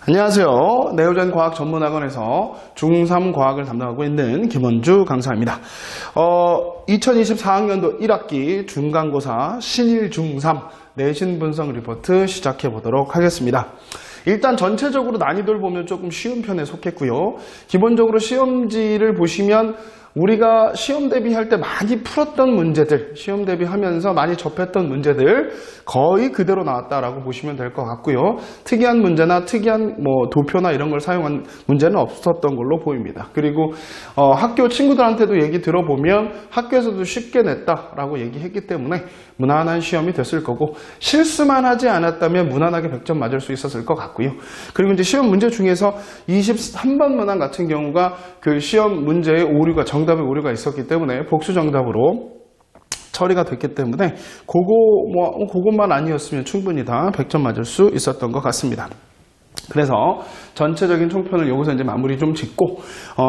안녕하세요. 네오젠 과학 전문학원에서 중3 과학을 담당하고 있는 김원주 강사입니다. 2024학년도 1학기 중간고사 신일 중3 내신 분석 리포트 시작해 보도록 하겠습니다. 일단 전체적으로 난이도를 보면 조금 쉬운 편에 속했고요. 기본적으로 시험지를 보시면 우리가 시험 대비할 때 많이 풀었던 문제들, 시험 대비하면서 많이 접했던 문제들 거의 그대로 나왔다라고 보시면 될 것 같고요. 특이한 문제나 특이한 도표나 이런 걸 사용한 문제는 없었던 걸로 보입니다. 그리고 학교 친구들한테도 얘기 들어보면 학교에서도 쉽게 냈다라고 얘기했기 때문에 무난한 시험이 됐을 거고, 실수만 하지 않았다면 무난하게 100점 맞을 수 있었을 것 같고요. 그리고 이제 시험 문제 중에서 23번 문항 같은 경우가 그 시험 문제의 오류가 정답에 오류가 있었기 때문에 복수 정답으로 처리가 됐기 때문에 그것만 아니었으면 충분히 다 100점 맞을 수 있었던 것 같습니다. 그래서 전체적인 총편을 여기서 이제 마무리 좀 짓고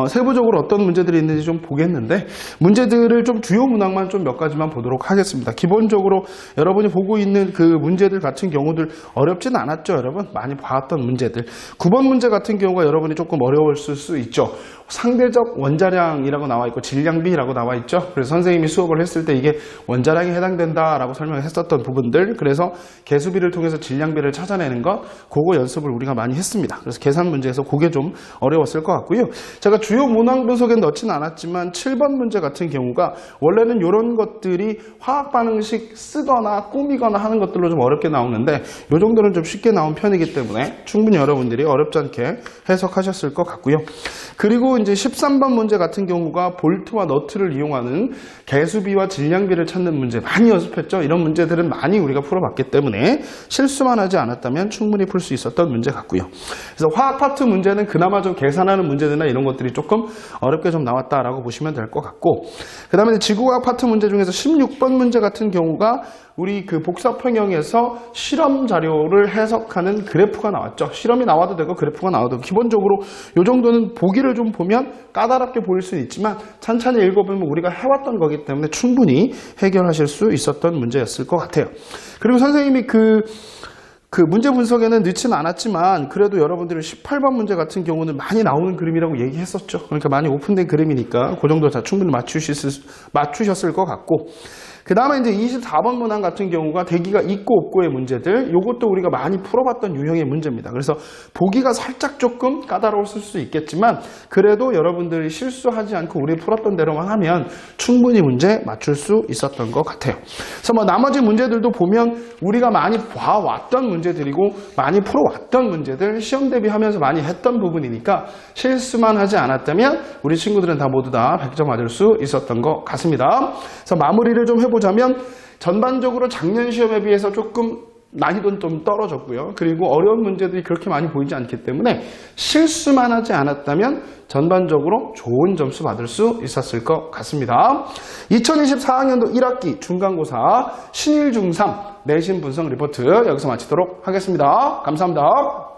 세부적으로 어떤 문제들이 있는지 좀 보겠는데, 문제들을 좀 주요 문항만 좀 몇 가지만 보도록 하겠습니다. 기본적으로 여러분이 보고 있는 그 문제들 같은 경우들 어렵진 않았죠, 여러분? 많이 봤던 문제들. 9번 문제 같은 경우가 여러분이 조금 어려웠을 수 있죠. 상대적 원자량이라고 나와 있고 질량비라고 나와 있죠. 그래서 선생님이 수업을 했을 때 이게 원자량에 해당된다라고 설명을 했었던 부분들, 그래서 계수비를 통해서 질량비를 찾아내는 것, 그거 연습을 우리가 많이 했습니다. 그래서 계산 문제에서 그게 좀 어려웠을 것 같고요. 제가 주요 문항 분석에 넣진 않았지만 7번 문제 같은 경우가 원래는 이런 것들이 화학 반응식 쓰거나 꾸미거나 하는 것들로 좀 어렵게 나오는데 이 정도는 좀 쉽게 나온 편이기 때문에 충분히 여러분들이 어렵지 않게 해석하셨을 것 같고요. 그리고 이제 13번 문제 같은 경우가 볼트와 너트를 이용하는 계수비와 질량비를 찾는 문제 많이 연습했죠. 이런 문제들은 많이 우리가 풀어봤기 때문에 실수만 하지 않았다면 충분히 풀 수 있었던 문제 같고요. 그래서 화학 파트 문제는 그나마 좀 계산하는 문제들이나 이런 것들이 조금 어렵게 좀 나왔다라고 보시면 될 것 같고, 그 다음에 지구과학 파트 문제 중에서 16번 문제 같은 경우가 우리 그 복사평형에서 실험 자료를 해석하는 그래프가 나왔죠. 실험이 나와도 되고 그래프가 나와도 되고, 기본적으로 이 정도는 보기를 좀 보면 까다롭게 보일 수는 있지만 찬찬히 읽어보면 우리가 해왔던 거기 때문에 충분히 해결하실 수 있었던 문제였을 것 같아요. 그리고 선생님이 그 문제 분석에는 넣지는 않았지만 그래도 여러분들이 18번 문제 같은 경우는 많이 나오는 그림이라고 얘기했었죠. 그러니까 많이 오픈된 그림이니까 그 정도 다 충분히 맞추셨을 것 같고, 그 다음에 이제 24번 문항 같은 경우가 대기가 있고 없고의 문제들, 요것도 우리가 많이 풀어봤던 유형의 문제입니다. 그래서 보기가 살짝 조금 까다로웠을 수 있겠지만 그래도 여러분들이 실수하지 않고 우리 풀었던 대로만 하면 충분히 문제 맞출 수 있었던 것 같아요. 그래서 나머지 문제들도 보면 우리가 많이 봐왔던 문제들이고 많이 풀어왔던 문제들, 시험 대비하면서 많이 했던 부분이니까 실수만 하지 않았다면 우리 친구들은 다 모두 다 100점 맞을 수 있었던 것 같습니다. 그래서 마무리를 좀 해보자면 전반적으로 작년 시험에 비해서 조금 난이도는 좀 떨어졌고요. 그리고 어려운 문제들이 그렇게 많이 보이지 않기 때문에 실수만 하지 않았다면 전반적으로 좋은 점수 받을 수 있었을 것 같습니다. 2024학년도 1학기 중간고사 신일 중3 내신 분석 리포트 여기서 마치도록 하겠습니다. 감사합니다.